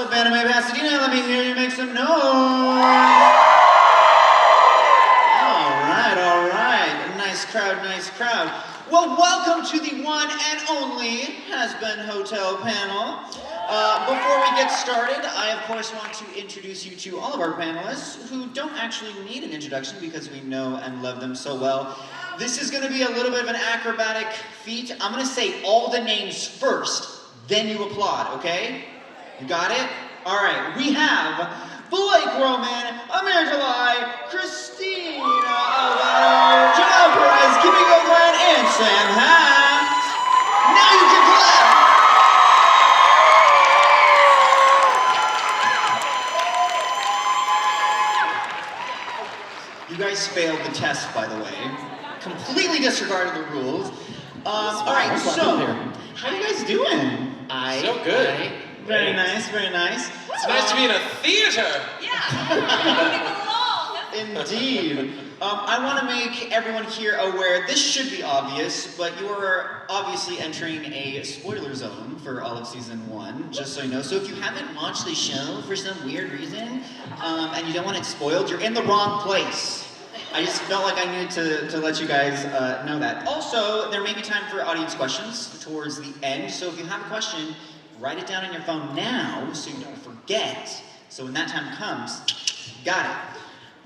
up, Anime Pasadena? Let me hear you make some noise. All right. Nice crowd, nice crowd. Well, welcome to the one and only HAZBIN Hotel panel. Before we get started, I of course want to introduce you to all of our panelists who don't actually need an introduction because we know and love them so well. This is going to be a little bit of an acrobatic feat. I'm going to say all the names first, then you applaud, okay? You got it? All right, we have Blake Roman, Amir, Talai, Krystina, Alabrado, Perez, Kimiko, and Sam Haft. Now you can clap. You guys failed the test, by the way. Completely disregarded the rules. All right, so how are you guys doing? So good. Very nice, very nice. It's nice to be in a theater. Yeah. Indeed. I want to make everyone here aware, this should be obvious, but you are obviously entering a spoiler zone for all of season 1, just so you know. So if you haven't watched the show for some weird reason, and you don't want it spoiled, you're in the wrong place. I just felt like I needed to let you guys know that. Also, there may be time for audience questions towards the end, so if you have a question, write it down on your phone now so you don't forget. So when that time comes, got it.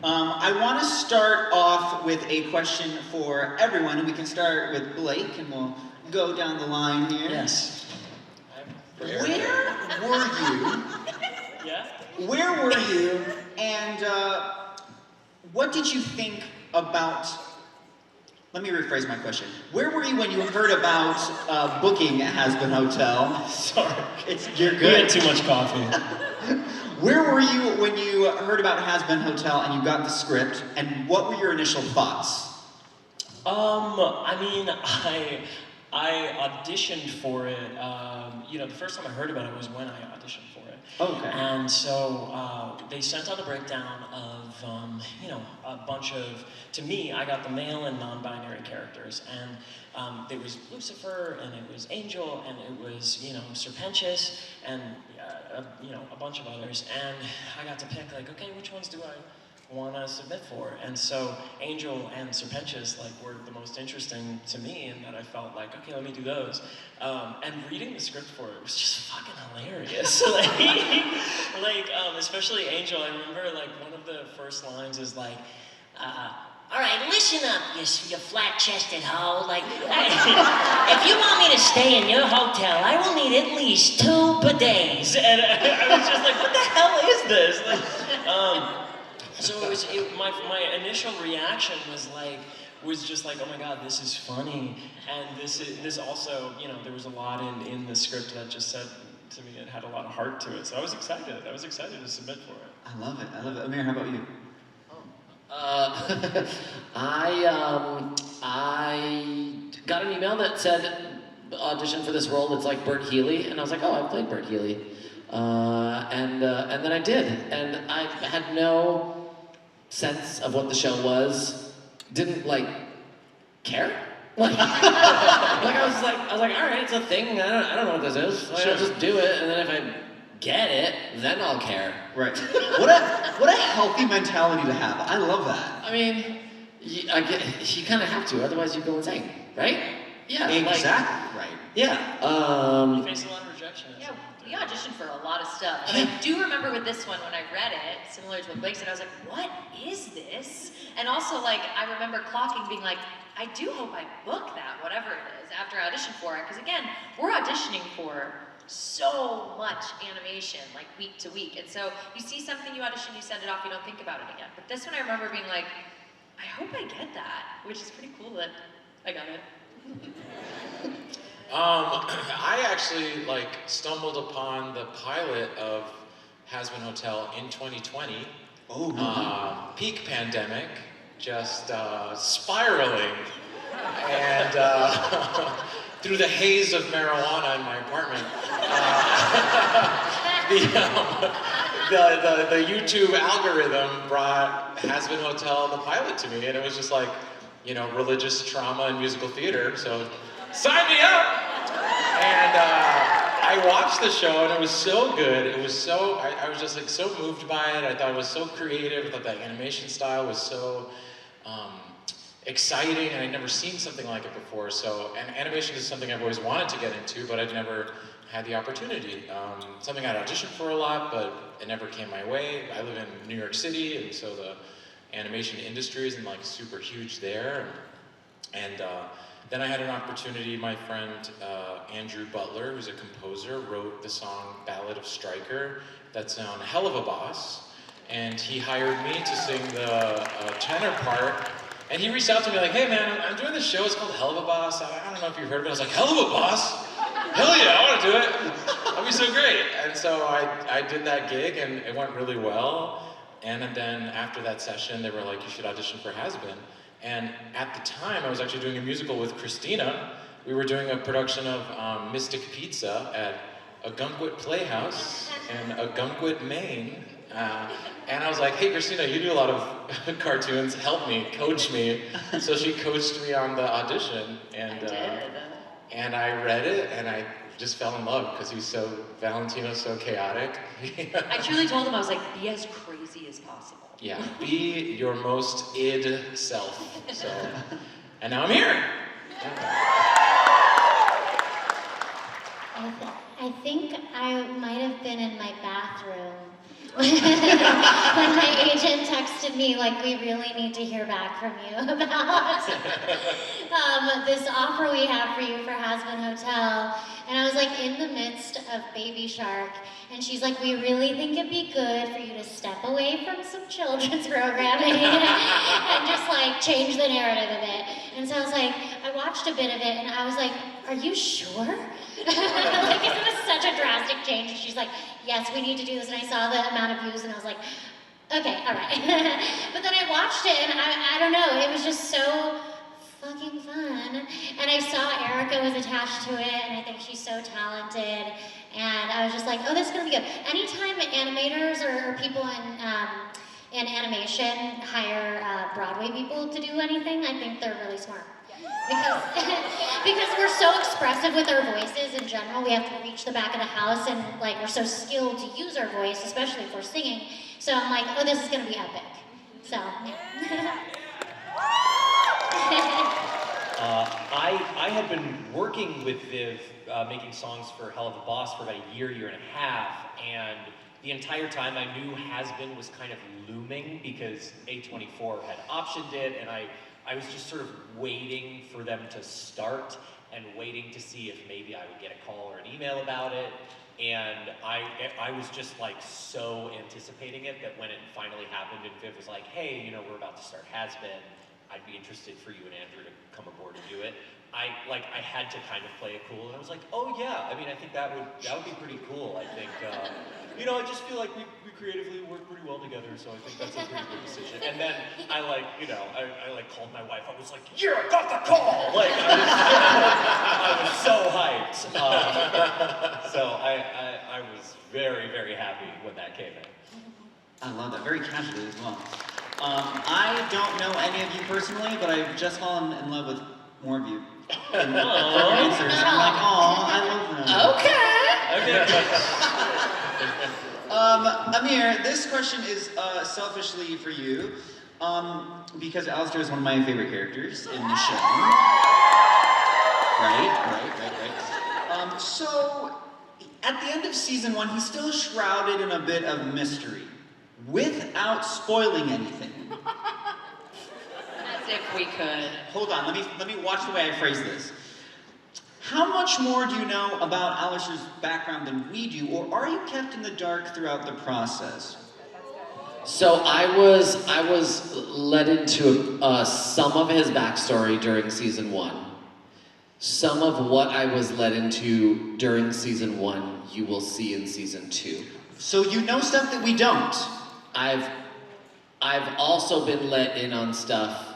I want to start off with a question for everyone, and we can start with Blake, and we'll go down the line here. Yes. Where were you? Yeah? Where were you, and what did you think about... Let me rephrase my question. Where were you when you heard about booking at HAZBIN Hotel? Sorry. You're good. We had too much coffee. Where were you when you heard about HAZBIN Hotel and you got the script, and what were your initial thoughts? I mean, I auditioned for it. The first time I heard about it was when I auditioned for it. Okay. And so they sent out a breakdown of, a bunch of, to me, I got the male and non-binary characters. And there was Lucifer, and it was Angel, and it was, Serpentious, and, a bunch of others. And I got to pick, like, okay, which ones do I want to submit for? And so Angel and Serpentious were the most interesting to me, and that I felt like, okay, let me do those. And reading the script for it was just fucking hilarious. Especially Angel, I remember one of the first lines is all right, listen up, you flat-chested hoe. If you want me to stay in your hotel, I will need at least 2 bidets. And I was just like, what the hell is this? So my initial reaction was just like, oh my god, this is funny, and this also, there was a lot in the script that just said to me it had a lot of heart to it. So I was excited to submit for it. I love it. Amir, how about you? I got an email that said audition for this role that's like Bert Healy, and I was like, oh, I played Bert Healy, and then I did, and I had no sense of what the show was, didn't care. I was like, all right, it's a thing. I don't know what this is. I'll just do it, and then if I get it, then I'll care. Right. What a healthy mentality to have. I love that. I mean, you kind of have to, otherwise you go insane, right? Yeah. Exactly. Right. Yeah. You face a lot of rejection. Yeah, we auditioned for a lot of stuff. And I do remember with this one, when I read it, similar to what Blake said, I was like, what is this? And also, I remember clocking, being like, I do hope I book that, whatever it is, after I audition for it. Because again, we're auditioning for so much animation, week to week. And so you see something, you audition, you send it off, you don't think about it again. But this one I remember being like, I hope I get that, which is pretty cool that I got it. I actually stumbled upon the pilot of HAZBIN Hotel in 2020. Oh, peak pandemic, just spiraling, and through the haze of marijuana in my apartment, the YouTube algorithm brought HAZBIN Hotel, the pilot, to me, and it was just religious trauma and musical theater. So sign me up. And I I watched the show and it was so good. It was so, I was just like so moved by it. I thought it was so creative. I thought that animation style was so exciting, and I'd never seen something like it before. So, and animation is something I've always wanted to get into, but I'd never had the opportunity. Something I'd auditioned for a lot, but it never came my way. I live in New York City, and so the animation industry isn't like super huge there. And then I had an opportunity. My friend Andrew Butler, who's a composer, wrote the song Ballad of Stryker that's on Hell of a Boss, and he hired me to sing the tenor part. And he reached out to me like, hey man, I'm doing this show, it's called Hell of a Boss. I don't know if you've heard of it. I was like, Hell of a Boss? Hell yeah, I want to do it. That'd be so great. And so I did that gig, and it went really well. And then after that session, they were like, you should audition for HAZBIN. And at the time, I was actually doing a musical with Krystina. We were doing a production of Mystic Pizza at Agunquit Playhouse in Agunquit, Maine. And I was like, hey Krystina, you do a lot of cartoons, help me, coach me. So she coached me on the audition, and I read it, and I just fell in love because Valentino's so chaotic. I truly told him, I was like, be as crazy as possible. Yeah, be your most id self. So, and now I'm here. I think I might have been in my bathroom when my agent texted me, like, we really need to hear back from you about this offer we have for you for HAZBIN Hotel. And I was like in the midst of Baby Shark, and she's like, we really think it'd be good for you to step away from some children's programming and just like change the narrative a bit. And so I was like, I watched a bit of it and I was like, are you sure? Like, it was such a drastic change. And she's like, yes, we need to do this. And I saw the amount of views and I was like, okay, all right. But then I watched it and I don't know, it was just so fucking fun. And I saw Erica was attached to it, and I think she's so talented. And I was just like, oh, this is gonna be good. Anytime animators or people in animation hire Broadway people to do anything, I think they're really smart. Because we're so expressive with our voices in general, we have to reach the back of the house, and like we're so skilled to use our voice, especially if we're singing. So I'm like, oh, this is gonna be epic. So, yeah. I had been working with Viv, making songs for Hell of a Boss for about a year and a half, and the entire time I knew HAZBIN was kind of looming because A24 had optioned it, and I was just sort of waiting for them to start and waiting to see if maybe I would get a call or an email about it. And I was just like so anticipating it that when it finally happened and Viv was like, hey, you know, we're about to start HAZBIN, I'd be interested for you and Andrew to come aboard and do it. I had to kind of play it cool, and I was like, oh yeah, I mean, I think that would be pretty cool. I think, you know, I just feel like we creatively work pretty well together, so I think that's a pretty good decision. And then I called my wife. I was like, yeah, I got the call. Like I was so hyped. So I was very, very happy when that came in. I love that, very casually as well. I don't know any of you personally, but I've just fallen in love with more of you. From your answers. I'm like, oh, I love them. Okay. Amir, this question is selfishly for you, because Alastor is one of my favorite characters in the show. Right. So, at the end of season 1, he's still shrouded in a bit of mystery, without spoiling anything. As if we could. Hold on, let me watch the way I phrase this. How much more do you know about Alastor's background than we do, or are you kept in the dark throughout the process? So I was led into some of his backstory during season 1. Some of what I was led into during season 1, you will see in season 2. So you know stuff that we don't. I've also been let in on stuff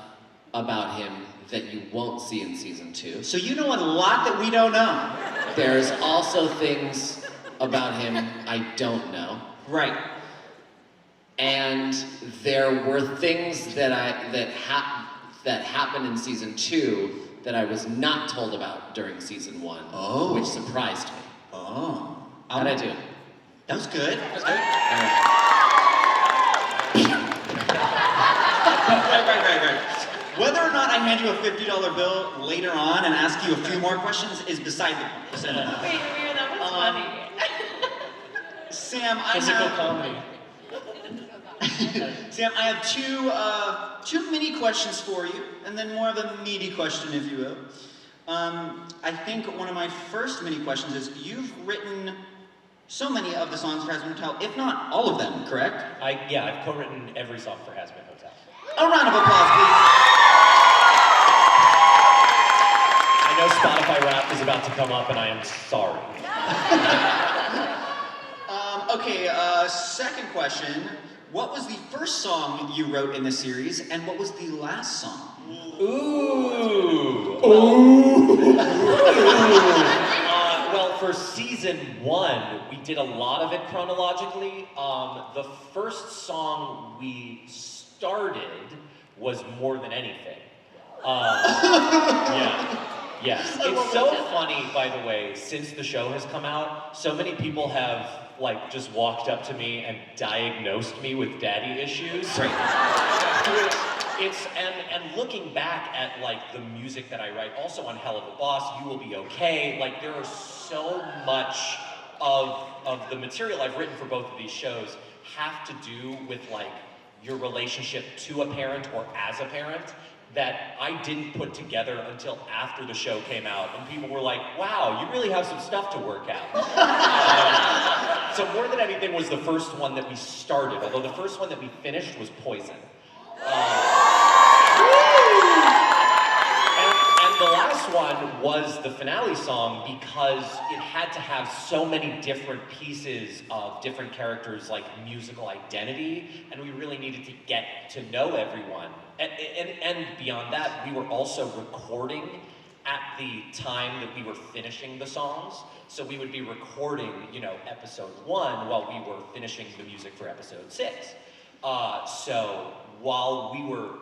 about him that you won't see in season 2. So you know a lot that we don't know. There's also things about him I don't know. Right. And there were things that happened in season 2 that I was not told about during season 1, which surprised me. Oh. How'd I do? That was good. That's good. Right. Whether or not I hand you a $50 bill later on and ask you a few more questions is beside the point. So, Wait, Amir, that was funny. Sam, I Physical have comedy. Sam, I have two mini questions for you, and then more of a meaty question, if you will. I think one of my first mini questions is, you've written so many of the songs for HAZBIN Hotel, if not all of them, correct? I've co-written every song for HAZBIN Hotel. A round of applause, please. I know Spotify Wrapped is about to come up, and I am sorry. Okay, second question. What was the first song you wrote in the series, and what was the last song? Ooh. Well, for season 1, we did a lot of it chronologically. The first song we started was More Than Anything. Yeah. Yes. It's so funny, by the way, since the show has come out, so many people have just walked up to me and diagnosed me with daddy issues. Right. And looking back at the music that I write, also on Hell of a Boss, You Will Be Okay, there are so much of the material I've written for both of these shows have to do with your relationship to a parent or as a parent that I didn't put together until after the show came out, and people were like, wow, you really have some stuff to work out. So More Than Anything was the first one that we started, although the first one that we finished was Poison. And the last one was the finale song because it had to have so many different pieces of different characters' musical identity, and we really needed to get to know everyone. And beyond that, we were also recording at the time that we were finishing the songs. So we would be recording, episode 1 while we were finishing the music for episode 6. So while we were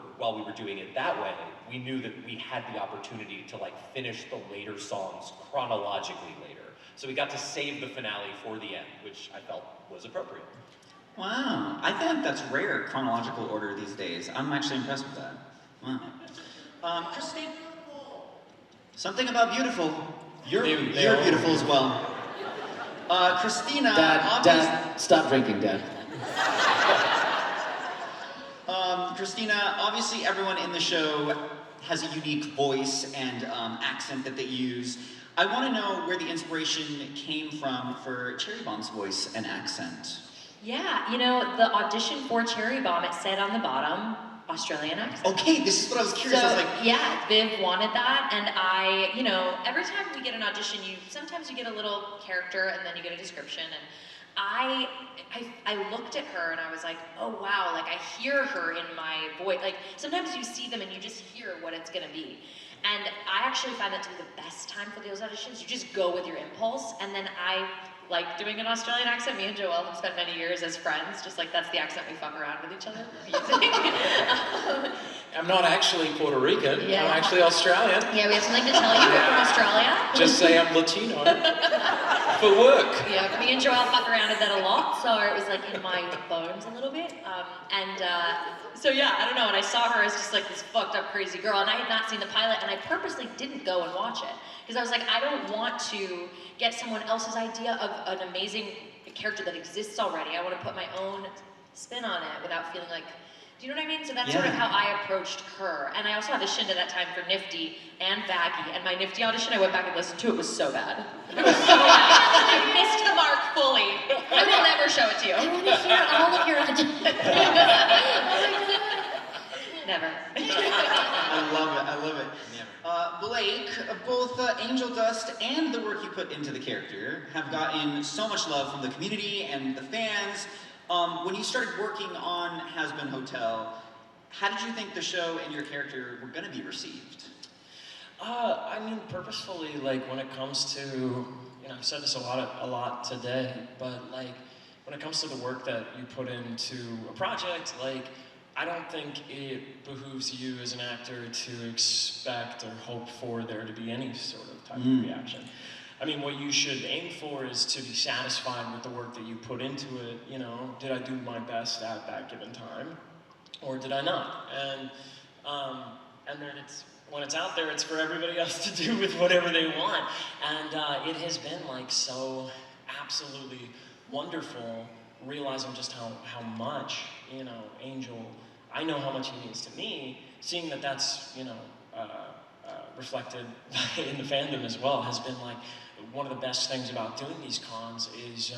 doing it that way, we knew that we had the opportunity to finish the later songs chronologically later. So we got to save the finale for the end, which I felt was appropriate. Wow, I think that's rare chronological order these days. I'm actually impressed with that. Wow. Krystina, something about beautiful. You're beautiful as well. Krystina, Dad, stop drinking, Dad. Krystina, obviously everyone in the show has a unique voice and accent that they use. I want to know where the inspiration came from for Cherry Bomb's voice and accent. Yeah, the audition for Cherry Bomb, it said on the bottom, Australian accent. Okay, this is what I was curious. So, I was like, yeah, Viv wanted that, and I, every time we get an audition, sometimes you get a little character, and then you get a description, and I looked at her, and I was like, oh wow, I hear her in my voice. Sometimes you see them, and you just hear what it's gonna be. And I actually find that to be the best time for those auditions. You just go with your impulse, and then I like doing an Australian accent. Me and Joelle have spent many years as friends, just that's the accent we fuck around with each other using. I'm not actually Puerto Rican. Yeah. I'm actually Australian. Yeah, we have something to tell you. We're from Australia. Just say I'm Latino for work. Yeah, me and Joelle fuck around with that a lot, so it was in my bones a little bit. So yeah, I don't know, and I saw her as just this fucked up crazy girl, and I had not seen the pilot, and I purposely didn't go and watch it, because I was I don't want to get someone else's idea of an amazing character that exists already. I want to put my own spin on it without feeling do you know what I mean? So that's sort of how I approached her. And I also auditioned at that time for Nifty and Vaggie, and my Nifty audition, I went back and listened to, it was so bad. It was so bad. I missed the mark fully. I will never show it to you. I want to hear all of your auditions. Never. I love it. Blake, both Angel Dust and the work you put into the character have gotten so much love from the community and the fans. When you started working on HAZBIN Hotel, how did you think the show and your character were going to be received? Purposefully, when it comes to, I've said this a lot today, but when it comes to the work that you put into a project, I don't think it behooves you as an actor to expect or hope for there to be any sort of type of reaction. I mean, what you should aim for is to be satisfied with the work that you put into it. You know, did I do my best at that given time, or did I not? And then when it's out there, it's for everybody else to do with whatever they want. And it has been like so absolutely wonderful realizing just how much, you know, Angel, I know how much he means to me, seeing that that's, you know, reflected in the fandom as well has been like one of the best things about doing these cons is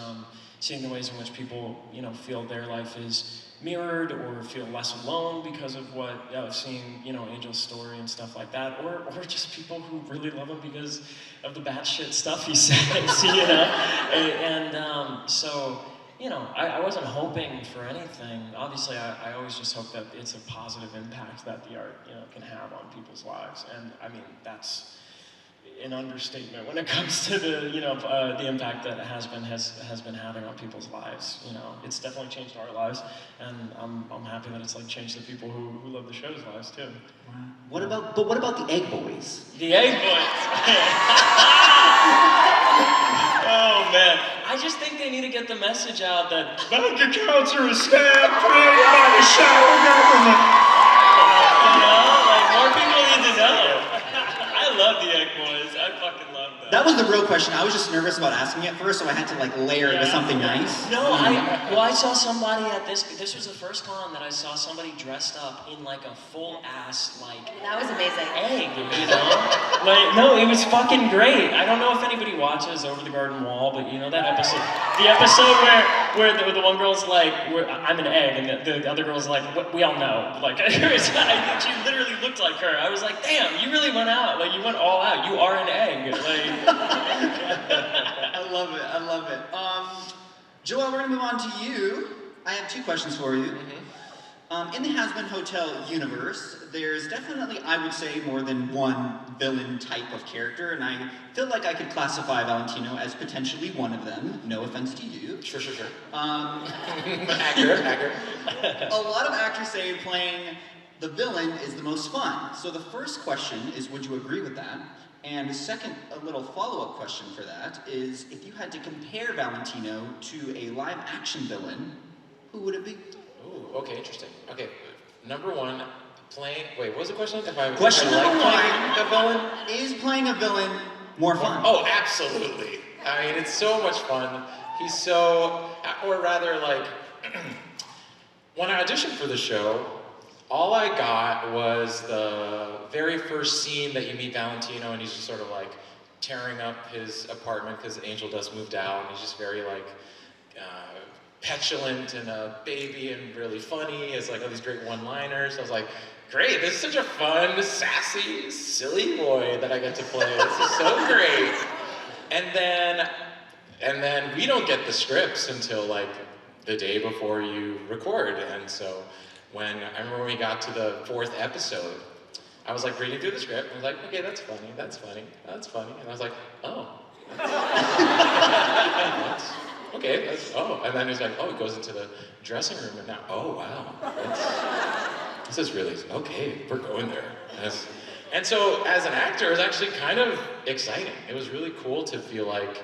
seeing the ways in which people, you know, feel their life is mirrored or feel less alone because of what seeing, you know, Angel's story and stuff like that, or just people who really love him because of the batshit stuff he says, you know, and so. You know, I wasn't hoping for anything. Obviously, I always just hope that it's a positive impact that the art, you know, can have on people's lives. And I mean, that's an understatement when it comes to the, you know, the impact that has been having on people's lives. You know, it's definitely changed our lives, and I'm happy that it's like changed the people who love the show's lives too. Wow. What about the Egg Boys? The Egg Boys. Oh man, I just think they need to get the message out that bank accounts are a scam created by the shadow government. You know, like more people need to know. I love the Egg Boys. I fucking love them. That was the real question. I was just nervous about asking it first, so I had to like layer it with something nice. No, I saw somebody at this was the first con that I saw somebody dressed up in like a full ass like That was amazing. egg, you know? Like, no, it was fucking great. I don't know if anybody watches Over the Garden Wall, but you know that episode? The episode where the one girl's like, I'm an egg, and the other girl's like, we all know. Like, she literally looked like her. I was like, damn, you really went out. Like, you went all out. You are an egg. Like, I love it. Joel, we're gonna move on to you. I have two questions for you. In the HAZBIN Hotel universe, there's definitely, I would say, more than one villain type of character, and I feel like I could classify Valentino as potentially one of them. No offense to you. Sure. Accurate. A lot of actors say playing the villain is the most fun. So the first question is, would you agree with that? And the second, a little follow-up question for that is, if you had to compare Valentino to a live-action villain, who would it be? Ooh, okay, interesting. Okay, number one, wait, what was the question? Question number playing a villain? Is playing a villain more fun? Oh, absolutely. I mean, it's so much fun. He's so, or rather like, when I auditioned for the show, all I got was the very first scene that you meet Valentino, and he's just sort of like tearing up his apartment because Angel Dust moved out, and he's just very like petulant and a baby and really funny. He has like all these great one-liners. I was like, great, this is such a fun, sassy, silly boy that I get to play. This is so great. And then we don't get the scripts until like the day before you record, and so I remember when we got to the 4th episode, I was like reading through the script, and I was like, okay, that's funny, and I was like, oh. And then he's like, oh, he goes into the dressing room, and now, oh, wow, this is really, okay, we're going there. And so, as an actor, it was actually kind of exciting. It was really cool to feel like,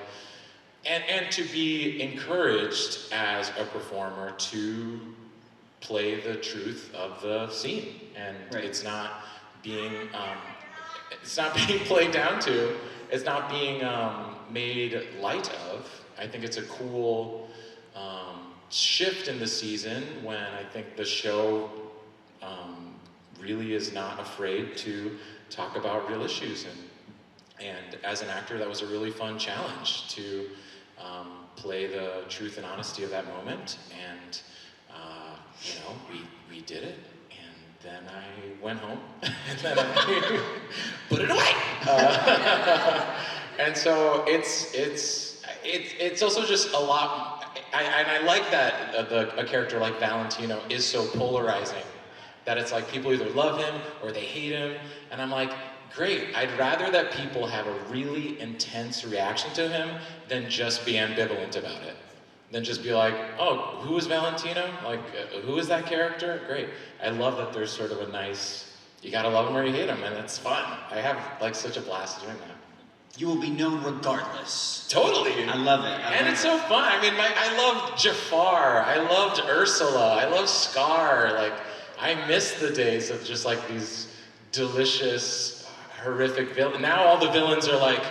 and to be encouraged as a performer to play the truth of the scene, and it's not being played down to, it's not being made light of. I think it's a cool shift in the season when I think the show really is not afraid to talk about real issues, and as an actor, that was a really fun challenge to play the truth and honesty of that moment, and you know, we did it, and then I went home, and then I put it away. And so it's also just a lot, I like that a character like Valentino is so polarizing, that it's like people either love him or they hate him, and I'm like, great, I'd rather that people have a really intense reaction to him than just be ambivalent about it. Than just be like, oh, who is Valentino? Like, who is that character? Great. I love that there's sort of a nice, you gotta love him or you hate him, and it's fun. I have like such a blast doing that. You will be known regardless. Totally. I love it. And it's so fun. I mean, I loved Jafar. I loved Ursula. I love Scar. Like, I miss the days of just like these delicious, horrific villains. Now all the villains are like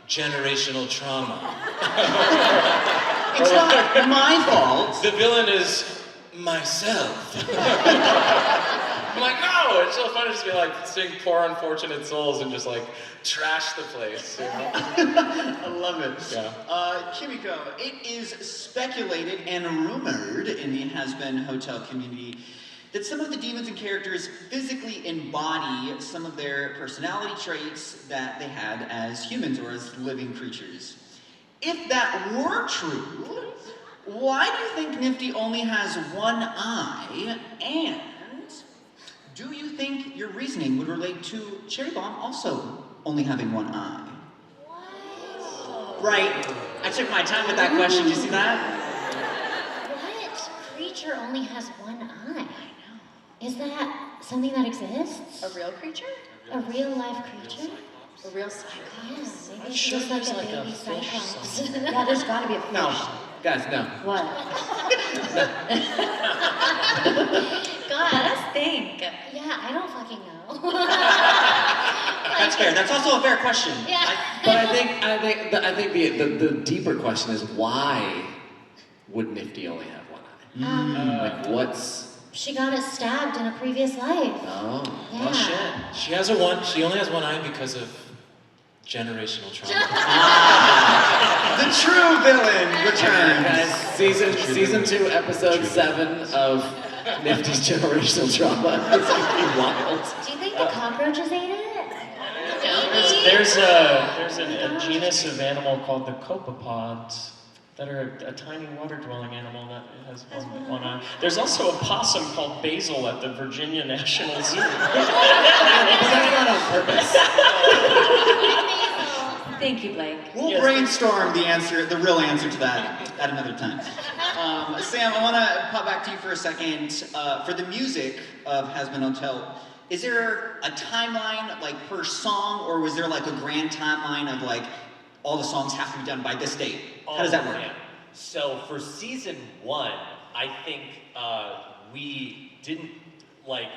generational trauma. It's not my fault. The villain is myself. I'm like, no, it's so fun to just be like, sing Poor Unfortunate Souls and just like trash the place, you know? I love it. Yeah. Kimiko, it is speculated and rumored in the HAZBIN Hotel community that some of the demons and characters physically embody some of their personality traits that they had as humans or as living creatures. If that were true, why do you think Nifty only has one eye? And do you think your reasoning would relate to Cherry Bomb also only having one eye? What? Right. I took my time with that question. Do you see that? What creature only has one eye? I know. Is that something that exists? A real creature? A real life creature? A real cyclops? Yeah, maybe I'm it's sure just like there's a like a baby fish cyclops. somewhere. Yeah, there's gotta be a fish. No, guys, no. What? God, let us think. Yeah, I don't fucking know. That's fair. That's also a fair question. Yeah. But I think the deeper question is why would Nifty only have one eye? Like what's She got us stabbed in a previous life. oh Yeah. well shit. She only has one eye because of generational trauma. The true villain returns. Guys, season 2, episode 7 of Nifty's generational trauma. It's gonna be wild. Do you think the cockroaches ate it? There's a genus of animal called the copepods that are a tiny water-dwelling animal that has one eye. There's also a possum called Basil at the Virginia National Zoo. But that's not on purpose. Thank you, Blake. We'll Yes. brainstorm the real answer to that at another time. Sam, I want to pop back to you for a second. For the music of HAZBIN Hotel, is there a timeline, like per song, or was there like a grand timeline of like all the songs have to be done by this date? How does that work? Man. So for season 1, I think we didn't like.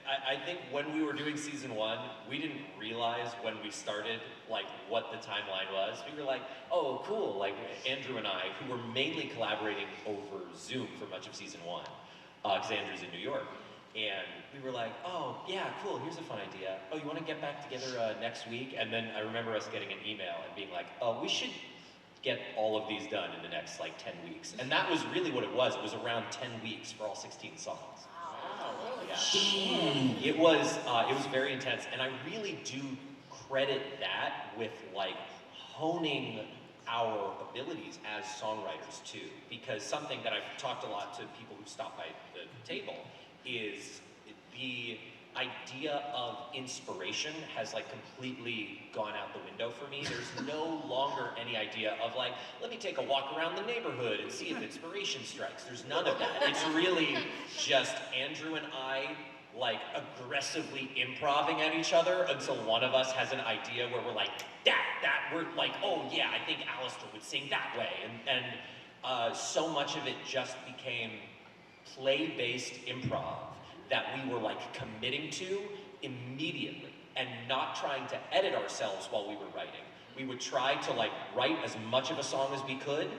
I think when we were doing season 1, we didn't realize when we started like what the timeline was. We were like, oh, cool. Like Andrew and I, who were mainly collaborating over Zoom for much of season 1, because Andrew's in New York. And we were like, oh, yeah, cool, here's a fun idea. Oh, you want to get back together next week? And then I remember us getting an email and being like, oh, we should get all of these done in the next like 10 weeks. And that was really what it was. It was around 10 weeks for all 16 songs. Yeah. It was very intense. And I really do credit that with like honing our abilities as songwriters too. Because something that I've talked a lot to people who stop by the table is the idea of inspiration has like completely gone out the window for me. There's no longer any idea of like, let me take a walk around the neighborhood and see if inspiration strikes. There's none of that. It's really just Andrew and I like aggressively improving at each other until one of us has an idea where we're like, we're like, oh yeah, I think Alastor would sing that way. And so much of it just became play-based improv that we were like committing to immediately and not trying to edit ourselves while we were writing. We would try to like write as much of a song as we could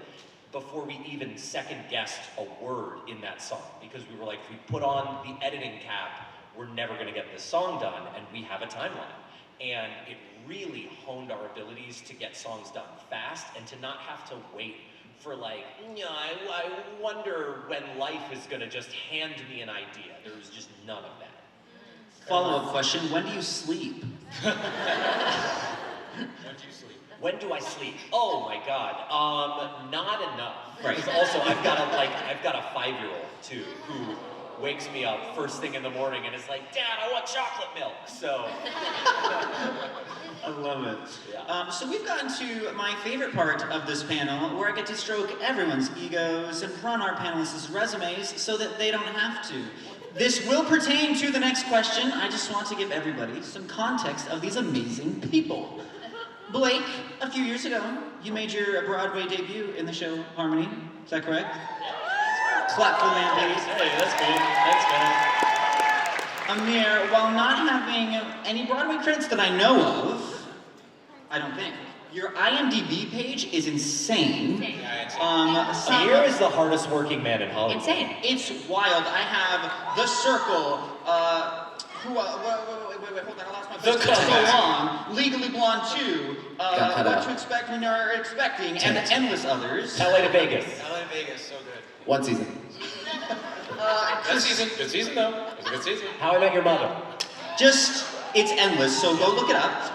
before we even second-guessed a word in that song, because we were like, if we put on the editing cap, we're never gonna get this song done, and we have a timeline. And it really honed our abilities to get songs done fast and to not have to wait for like, I wonder when life is gonna just hand me an idea. There was just none of that. Follow-up question, when do you sleep? When do you sleep? When do I sleep? Oh my God, not enough. Right. Because also I've got a 5-year-old too, who wakes me up first thing in the morning and is like, Dad, I want chocolate milk. So. I love it. Yeah. So we've gotten to my favorite part of this panel, where I get to stroke everyone's egos and run our panelists' resumes so that they don't have to. This will pertain to the next question. I just want to give everybody some context of these amazing people. Blake, a few years ago, you made your Broadway debut in the show Harmony. Is that correct? Clap for the man, please. Hey, that's cool. Thanks, man. Amir, while not having any Broadway credits that I know of, I don't think, your IMDb page is insane. Amir is the hardest working man in Hollywood. Insane. It's wild. I have The Circle, wait, hold on, I lost my place. The So Long, Legally Blonde 2, What to Expect When You're Expecting, and endless others. LA to Vegas. LA Vegas, so good. One season. Good season. Good season though. It was a good season. How I Met Your Mother. Just, it's endless, so go look it up.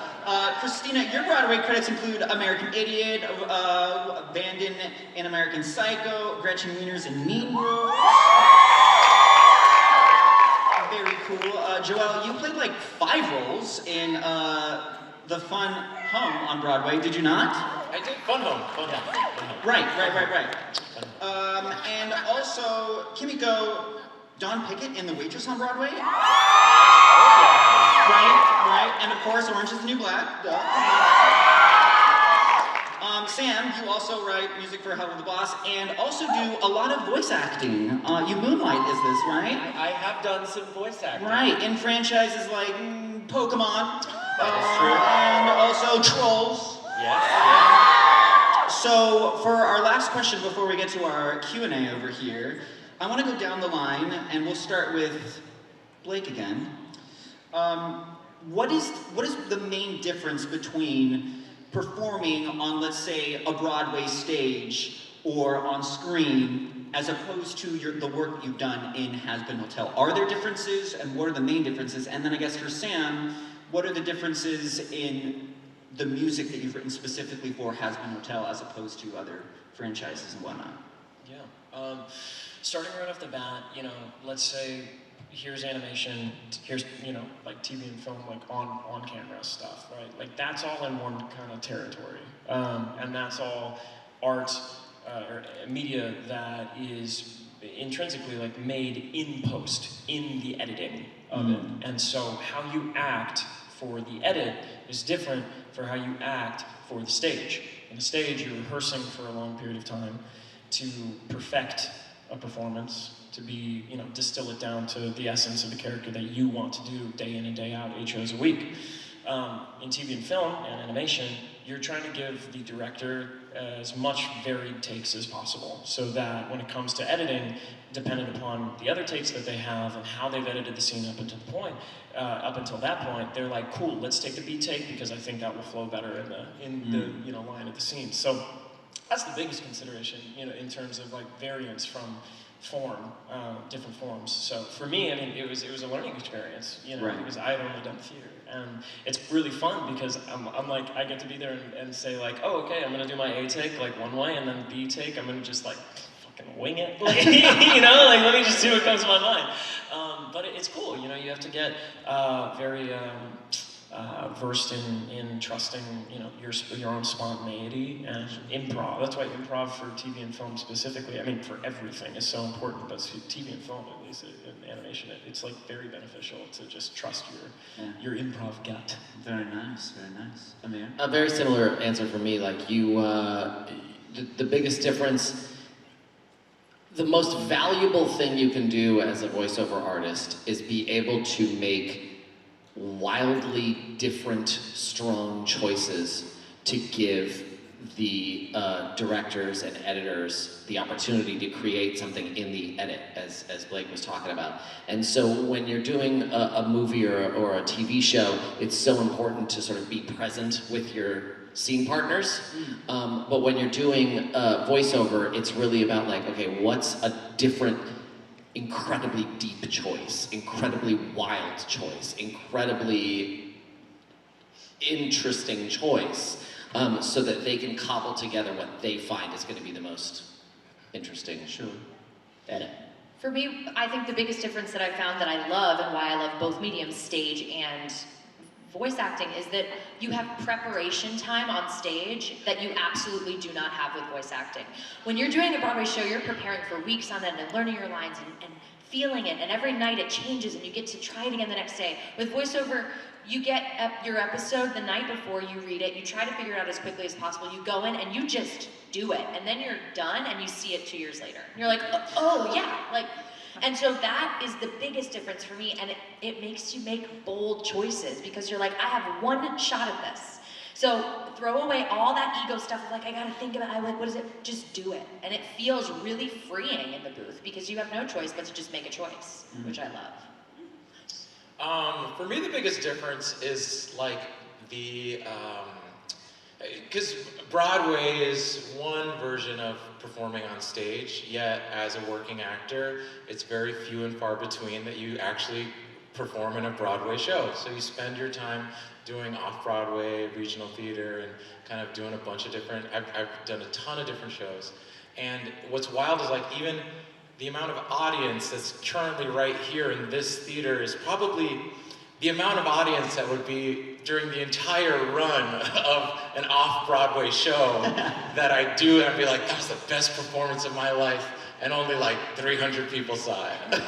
Krystina, your Broadway credits include American Idiot, Abandon in American Psycho, Gretchen Wieners in Mean Girls. Very cool. Joelle, you played like 5 roles in The Fun Home on Broadway, did you not? I did Fun Home. Fun Home. Right. And also, Kimiko, Dawn Pickett in The Waitress on Broadway? Right. And of course, Orange is the New Black. Duh. Sam, you also write music for Hell of the Boss and also do a lot of voice acting. You moonlight, is this, right? I have done some voice acting. Right, in franchises like Pokemon. That is true. And also Trolls. Yes. So, for our last question before we get to our Q&A over here, I want to go down the line, and we'll start with Blake again. What is the main difference between performing on, let's say, a Broadway stage or on screen, as opposed to the work you've done in HAZBIN Hotel? Are there differences, and what are the main differences? And then I guess for Sam, what are the differences in the music that you've written specifically for HAZBIN Hotel as opposed to other franchises and whatnot? Yeah. Starting right off the bat, let's say here's animation, here's, like TV and film, like on camera stuff, right? Like that's all in one kind of territory. And that's all art or media that is intrinsically like made in post, in the editing of it. And so how you act for the edit is different for how you act for the stage. On the stage, you're rehearsing for a long period of time to perfect a performance, to be, distill it down to the essence of the character that you want to do day in and day out, 8 shows a week. In TV and film and animation, you're trying to give the director as much varied takes as possible, so that when it comes to editing, dependent upon the other takes that they have and how they've edited the scene up until that point, they're like, cool, let's take the B take because I think that will flow better in the line of the scene. So that's the biggest consideration, in terms of like variance from form, different forms. So for me, it was a learning experience, Right. because I had only done theater, and it's really fun because I'm like, I get to be there and say like, oh, okay, I'm gonna do my A take like one way, and then B take, I'm gonna just like fucking wing it, like, like let me just see what comes to my mind. But it's cool, you have to get very versed in trusting, your own spontaneity and improv. That's why improv for TV and film specifically, for everything is so important, but TV and film, at least in animation, it's like very beneficial to just trust your improv gut. Very nice. Amir? A very similar answer for me. Like you, the biggest difference, the most valuable thing you can do as a voiceover artist is be able to make wildly different, strong choices to give the directors and editors the opportunity to create something in the edit, as Blake was talking about. And so when you're doing a movie or a TV show, it's so important to sort of be present with your scene partners. But when you're doing voiceover, it's really about like, okay, what's a different, incredibly deep choice, incredibly wild choice, incredibly interesting choice, so that they can cobble together what they find is going to be the most interesting edit. For me, I think the biggest difference that I found that I love and why I love both mediums, stage and voice acting, is that you have preparation time on stage that you absolutely do not have with voice acting. When you're doing a Broadway show, you're preparing for weeks on end and learning your lines and feeling it, and every night it changes and you get to try it again the next day. With voiceover, you get your episode the night before you read it, you try to figure it out as quickly as possible, you go in and you just do it, and then you're done and you see it 2 years later. And you're like, oh yeah, like, and so that is the biggest difference for me, and it makes you make bold choices because you're like, I have one shot at this. So throw away all that ego stuff of like, I gotta think about, what is it? Just do it. And it feels really freeing in the booth because you have no choice but to just make a choice, which I love. For me, the biggest difference is like because Broadway is one version of performing on stage, yet as a working actor, it's very few and far between that you actually perform in a Broadway show. So you spend your time doing off-Broadway, regional theater, and kind of doing a bunch of different, I've done a ton of different shows. And what's wild is like even the amount of audience that's currently right here in this theater is probably the amount of audience that would be during the entire run of an off-Broadway show that I do, and I'd be like, that was the best performance of my life, and only like 300 people saw it.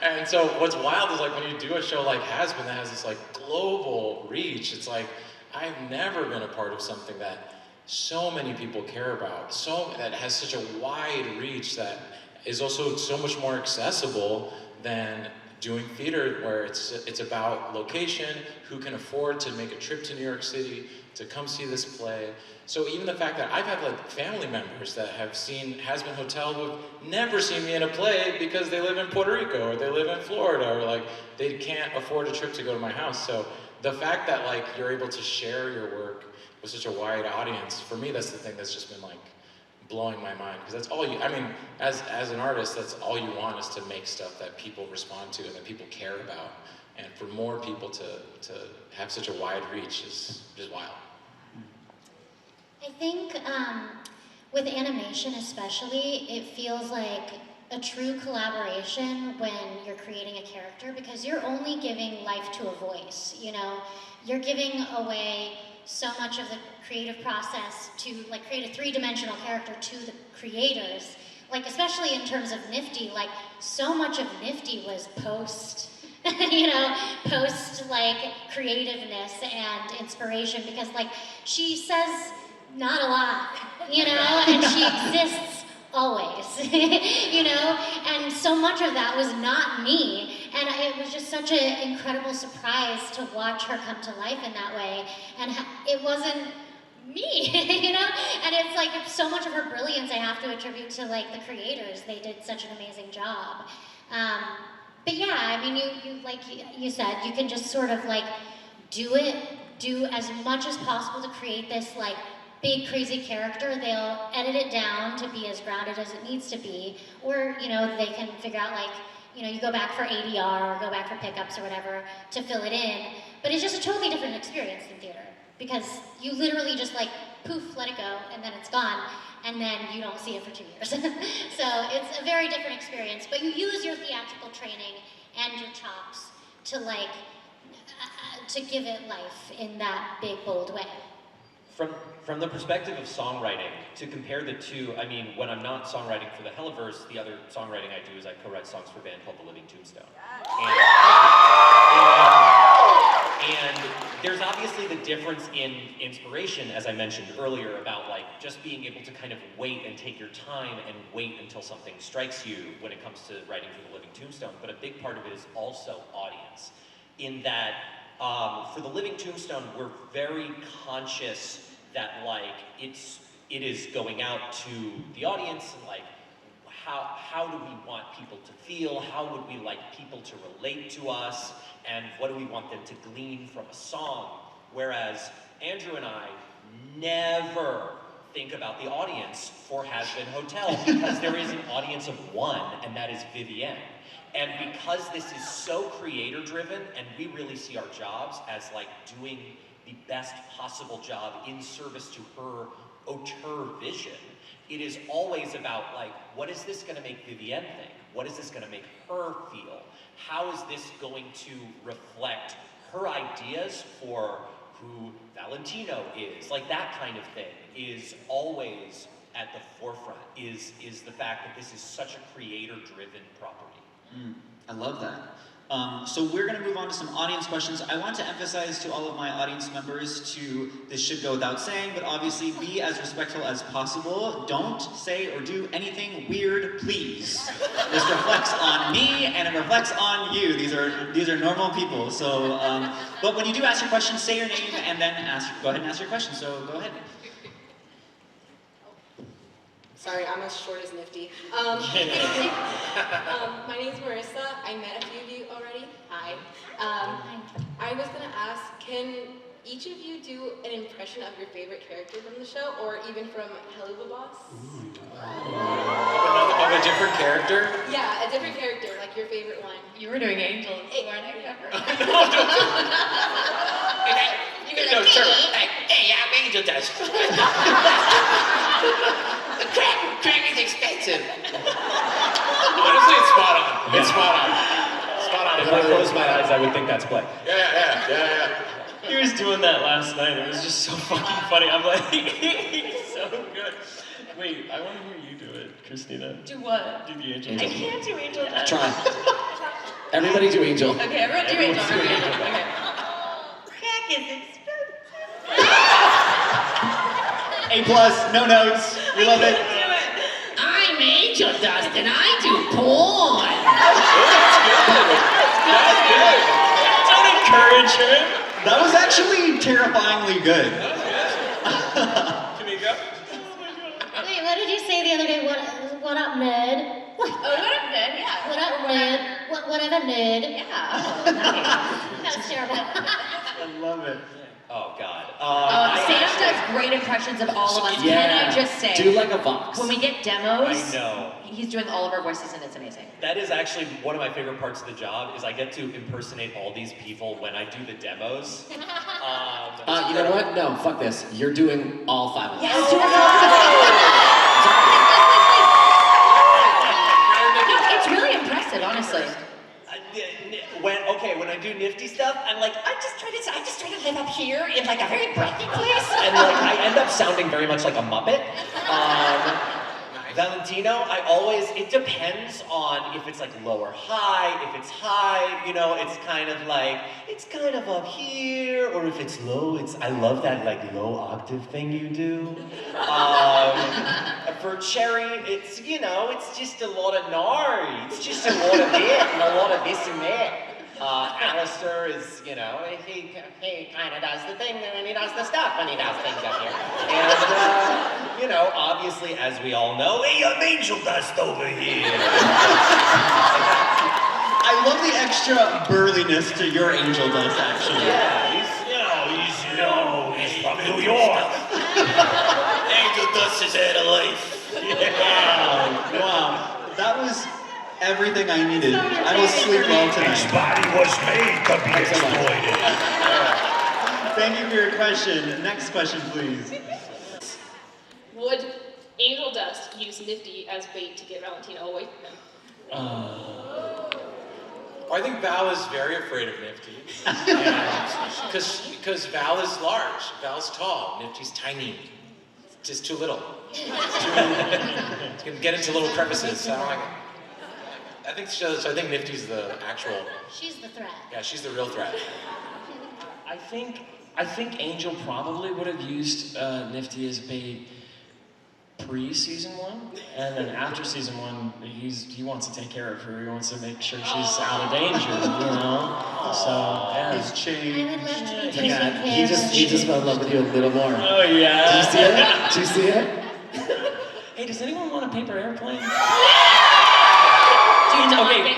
And so what's wild is like when you do a show like HAZBIN that has this like global reach, it's like, I've never been a part of something that so many people care about, that has such a wide reach, that is also so much more accessible than doing theater, where it's about location, who can afford to make a trip to New York City to come see this play. So even the fact that I've had like family members that have seen HAZBIN Hotel who've never seen me in a play because they live in Puerto Rico or they live in Florida, or like they can't afford a trip to go to my house. So the fact that like you're able to share your work with such a wide audience, for me that's the thing that's just been like blowing my mind, because that's all as an artist, that's all you want, is to make stuff that people respond to and that people care about. And for more people to have such a wide reach is just wild. I think with animation especially, it feels like a true collaboration when you're creating a character, because you're only giving life to a voice, you know? You're giving away so much of the creative process to like create a three-dimensional character to the creators. Like especially in terms of Nifty, like so much of Nifty was post, you know, post like creativeness and inspiration, because like she says not a lot, you know, and she exists always, you know, and so much of that was not me, and it was just such an incredible surprise to watch her come to life in that way, and it wasn't me, you know, and it's like so much of her brilliance I have to attribute to like the creators. They did such an amazing job. But yeah, I mean, you like you said, you can just sort of like do as much as possible to create this like big crazy character. They'll edit it down to be as grounded as it needs to be, or you know, they can figure out like, you know, you go back for ADR or go back for pickups or whatever to fill it in. But it's just a totally different experience than theater, because you literally just like poof, let it go, and then it's gone, and then you don't see it for 2 years. So it's a very different experience, but you use your theatrical training and your chops to like to give it life in that big bold way. From the perspective of songwriting, to compare the two, I mean, when I'm not songwriting for the Helliverse, the other songwriting I do is I co-write songs for a band called The Living Tombstone. And there's obviously the difference in inspiration, as I mentioned earlier, about like just being able to kind of wait and take your time and wait until something strikes you when it comes to writing for The Living Tombstone. But a big part of it is also audience, in that for The Living Tombstone, we're very conscious that like it is going out to the audience, and like how do we want people to feel, how would we like people to relate to us, and what do we want them to glean from a song. Whereas Andrew and I never think about the audience for HAZBIN Hotel, because there is an audience of one, and that is Vivienne. And because this is so creator driven, and we really see our jobs as like doing the best possible job in service to her auteur vision, it is always about like, what is this gonna make Vivienne think? What is this gonna make her feel? How is this going to reflect her ideas for who Valentino is? Like that kind of thing is always at the forefront, is the fact that this is such a creator driven property. I love that. So we're going to move on to some audience questions. I want to emphasize to all of my audience members this should go without saying, but obviously be as respectful as possible. Don't say or do anything weird, please. This reflects on me and it reflects on you. These are normal people. So, but when you do ask your question, say your name and then go ahead and ask your question. So go ahead. Sorry, I'm as short as Nifty. My name's Marissa. I met a few of you already. Hi. I was gonna ask, can each of you do an impression of your favorite character from the show, or even from Hell of a Boss? Of a different character? Yeah, a different character, like your favorite one. You were doing angels, weren't you? You were like, hey, I'm Angel Dust. Crack is expensive. Honestly, it's spot on. It's spot on. Spot on. If I close my eyes, I would think that's play. Yeah. He was doing that last night. It was just so fucking funny. I'm like, so good. Wait, I want to hear you do it, Krystina. Do what? Do the angel. I can't do angel dust. Try. Everybody do Angel. Okay, everyone do angel. Everyone's doing Okay. Angel. Crack is expensive. A+, no notes. We love it. I'm Angel Dust and I do porn. Don't encourage him. That was actually terrifyingly good. Kimiko? Wait, what did you say the other day? What up, nerd? Oh, what up, Ned? Yeah. What up, nerd? Whatever, nerd. Yeah. That was terrible. I love it. Oh God. Sam does great impressions of all of us. Yeah. Can I just say? Do like a Vox. When we get demos, I know. he's doing all of our voices and it's amazing. That is actually one of my favorite parts of the job, is I get to impersonate all these people when I do the demos. You know what? No, fuck this. You're doing all 5 of them. Yes, do it. No, it's really impressive, honestly. When I do Nifty stuff, I'm like, I just try to live up here in like a very breathy place, and like I end up sounding very much like a Muppet. Valentino, it depends on if it's like low or high. If it's high, it's kind of up here, or if it's low, I love that like low octave thing you do. For Cherry, it's just a lot of nari. It's just a lot of it and a lot of this and that. Alastor is, he kind of does the thing and he does the stuff when he does things up here. And, obviously, as we all know, hey, I'm Angel Dust over here. I love the extra burliness to your Angel Dust, actually. Yeah, he's from New York. Angel Dust is out of life. Wow. That was everything I needed. I will sleep well tonight. His body was made to be exploited. Thank you for your question. Next question, please. Would Angel Dust use Nifty as bait to get Valentino away from him? I think Val is very afraid of Nifty. Because Val is large, Val's tall, Nifty's tiny. It's just too little. It's gonna get into little crevices. I don't like it. I think Nifty's the actual. She's the threat. Yeah, she's the real threat. I think Angel probably would have used Nifty as bait pre-season 1, and then after season 1, he wants to take care of her. He wants to make sure she's out of danger, So yeah. He's I changed. would love to be taken God, care he just fell in love with you a little more. Oh yeah. Did you see it? Did you see it? Hey, does anyone want a paper airplane? Okay,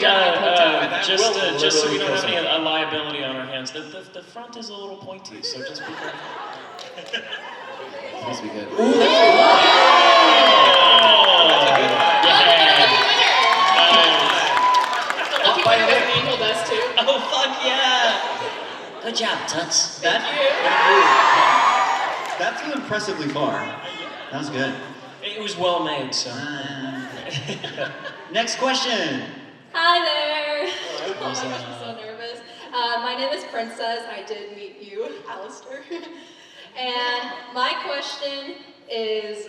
just so we don't have any liability on our hands. The front is a little pointy, so just be careful. Must be good. Ooh, Lucky winner was an Angel Dust too. Oh fuck yeah! Good job, Toots. That flew impressively far. That was good. It was well made, so. Next question. Hi there. Hello. Oh my gosh, I'm so nervous. My name is Princess. I did meet you, Alastor. And my question is,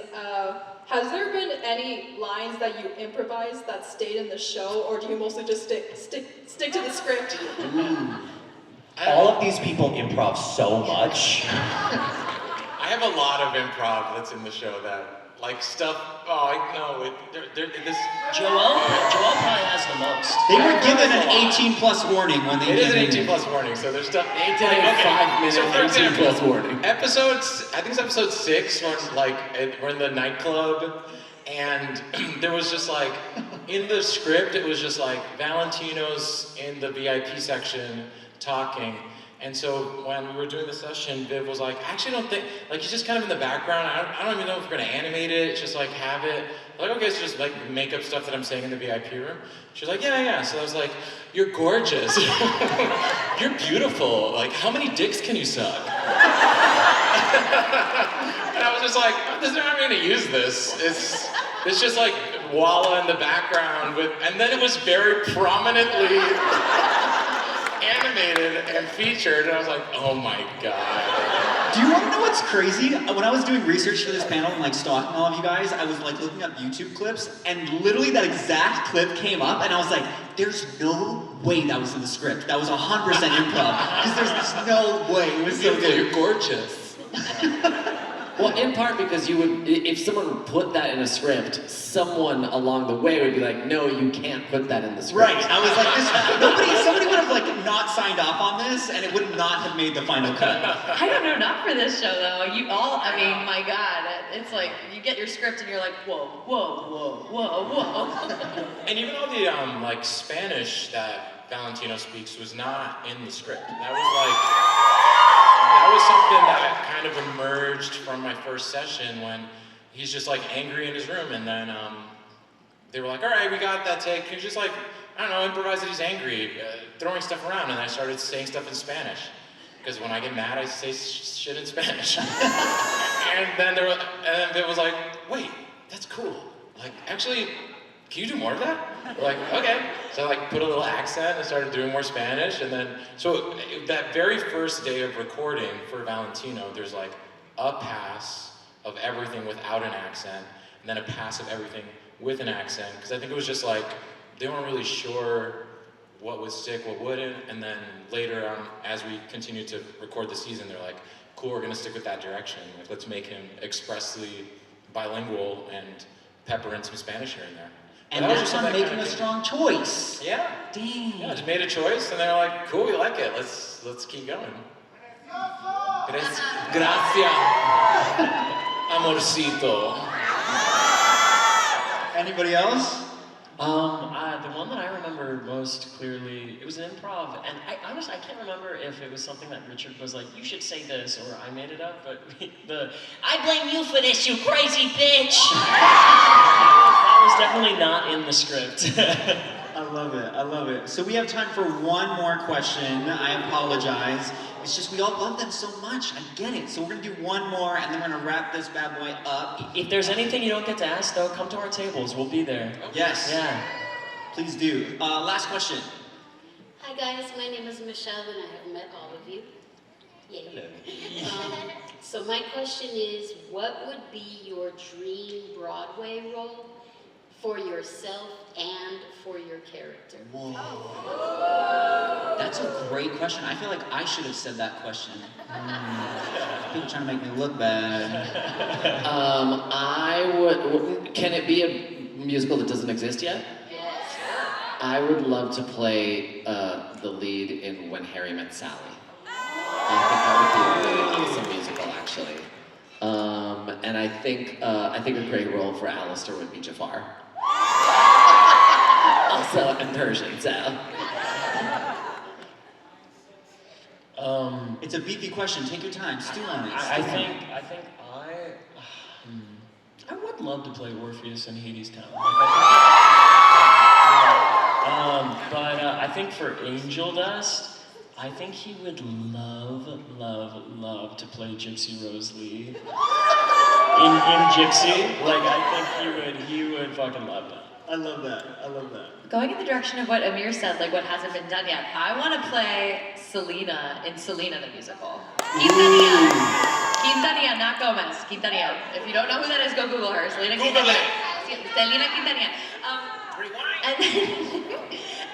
has there been any lines that you improvised that stayed in the show, or do you mostly just stick to the script? All of these people improv so much. I have a lot of improv that's in the show that, like stuff. Oh, I know this. Joel probably has the most. They were given an 18+ warning when they It is an came in. 18+ warning, so there's stuff. They did a 5-minute So for 18+ warning. Episodes, I think it's episode 6 when we're in the nightclub, and there was just like in the script it was just like Valentino's in the VIP section talking. And so when we were doing the session, Viv was like, I actually don't think, like he's just kind of in the background. I don't even know if we're gonna animate it, just like have it. Like, okay, so just like make up stuff that I'm saying in the VIP room. She's like, yeah. So I was like, you're gorgeous. You're beautiful. Like, how many dicks can you suck? And I was just like, I'm not gonna use this. It's just like Walla in the background with, and then it was very prominently animated and featured, and I was like, oh my god. Do you want to know what's crazy? When I was doing research for this panel and like stalking all of you guys, I was like looking up YouTube clips, and literally that exact clip came up, and I was like, there's no way that was in the script. That was 100% improv, because there's just no way. It was so good. You're gorgeous. Well, in part because you would, if someone put that in a script, someone along the way would be like, no, you can't put that in the script. Right, I was like, somebody would have like not signed off on this, and it would not have made the final cut. I don't know, not for this show though. You all, I mean, my God, it's like you get your script and you're like, whoa. And even all the like Spanish that Valentino speaks was not in the script. That was something that kind of emerged from my first session when he's just like angry in his room, and then they were like, all right, we got that take. Can you just like, I don't know, improvise that he's angry, throwing stuff around, and I started saying stuff in Spanish. Because when I get mad, I say shit in Spanish. and then it was like, wait, that's cool. Like, actually, can you do more of that? We're like, okay. So I like put a little accent and started doing more Spanish, and then, so that very first day of recording for Valentino, there's like a pass of everything without an accent, and then a pass of everything with an accent, because I think it was just like, they weren't really sure what would stick, what wouldn't, and then later on, as we continued to record the season, they're like, cool, we're gonna stick with that direction. Like, let's make him expressly bilingual and pepper in some Spanish here and there. And that's on making a strong choice. Yeah. Dang. Yeah, I just made a choice, and they're like, cool, we like it. Let's keep going. Gracias, amorcito. Anybody else? The one that I remember most clearly, it was an improv, and I honestly, I can't remember if it was something that Richard was like, you should say this, or I made it up, but I blame you for this, you crazy bitch! That was definitely not in the script. I love it. So we have time for one more question. I apologize. It's just we all love them so much. I get it. So we're gonna do one more, and then we're gonna wrap this bad boy up. If there's anything you don't get to ask, though, come to our tables. We'll be there. Yes. Yeah. Please do. Last question. Hi guys, my name is Michelle, and I have met all of you. Yay. So my question is, what would be your dream Broadway role for yourself and for your character? Whoa. That's a great question. I feel like I should have said that question. People trying to make me look bad. I would. Can it be a musical that doesn't exist yet? Yes. I would love to play the lead in When Harry Met Sally. I think that would be a really awesome musical, actually. And I think a great role for Alastor would be Jafar. Also in Persian, so. It's a beefy question. Take your time. Stew on it. I think I would love to play Orpheus in Hades Town. But I think for Angel Dust, I think he would love to play Gypsy Rose Lee in Gypsy. Like, I think he would fucking love that. I love that. Going in the direction of what Amir said, like what hasn't been done yet, I want to play Selena in Selena the musical. Quintanilla, not Gomez. Quintanilla. If you don't know who that is, go Google her. Selena Google Quintanilla. it. Selena Quintanilla.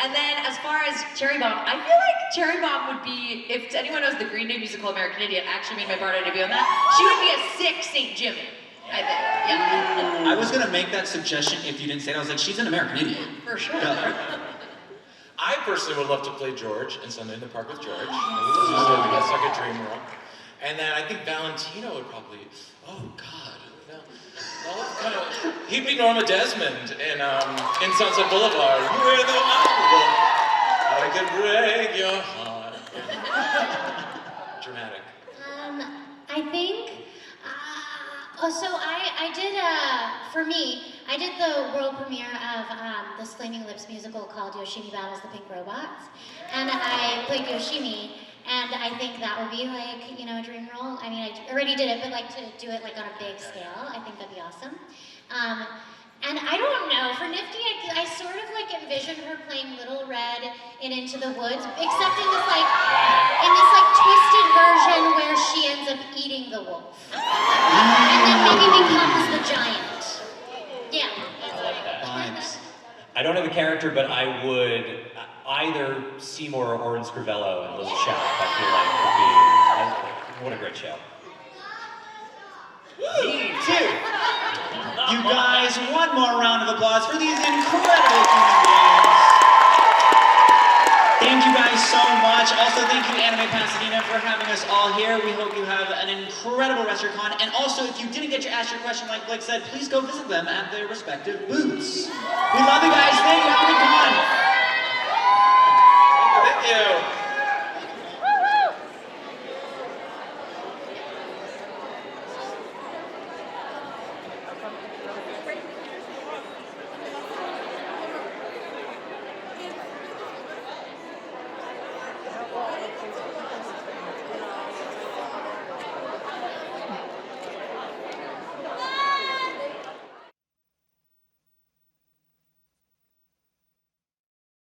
And then as far as Cherry Bomb, I feel like Cherry Bomb would be, if anyone knows the Green Day musical American Idiot, actually made my partner debut on that, she would be a sick St. Jimmy, I think. Yeah. I was gonna make that suggestion if you didn't say it. I was like, she's an American Idiot. For sure. I personally would love to play George in Sunday in the Park with George. That's like a dream role. And then I think Valentino would probably, oh God, no. Well, kind of, he'd be Norma Desmond in Sunset Boulevard. With a I could break your heart. Dramatic. I think, I did, for me, I did the world premiere of this Flaming Lips musical called Yoshimi Battles the Pink Robots, and I played Yoshimi, and I think that would be like, you know, a dream role. I mean, I already did it, but like to do it like on a big scale, I think that'd be awesome. And I don't know, for Nifty, I sort of like envision her playing Little Red in Into the Woods, except in this like twisted version where she ends up eating the wolf. And then maybe becomes the giant. Yeah. I like that. Vibes. I don't have a character, but I would either Seymour or Orin Scrivello in Little Shop. I feel like would be, what a great show. Me too. You guys, one more round of applause for these incredible human beings. Thank you guys so much. Also, thank you Anime Pasadena for having us all here. We hope you have an incredible rest of your con. And also, if you didn't get to ask your question like Blake said, please go visit them at their respective booths. We love you guys. Thank you. Have a good con. Thank you.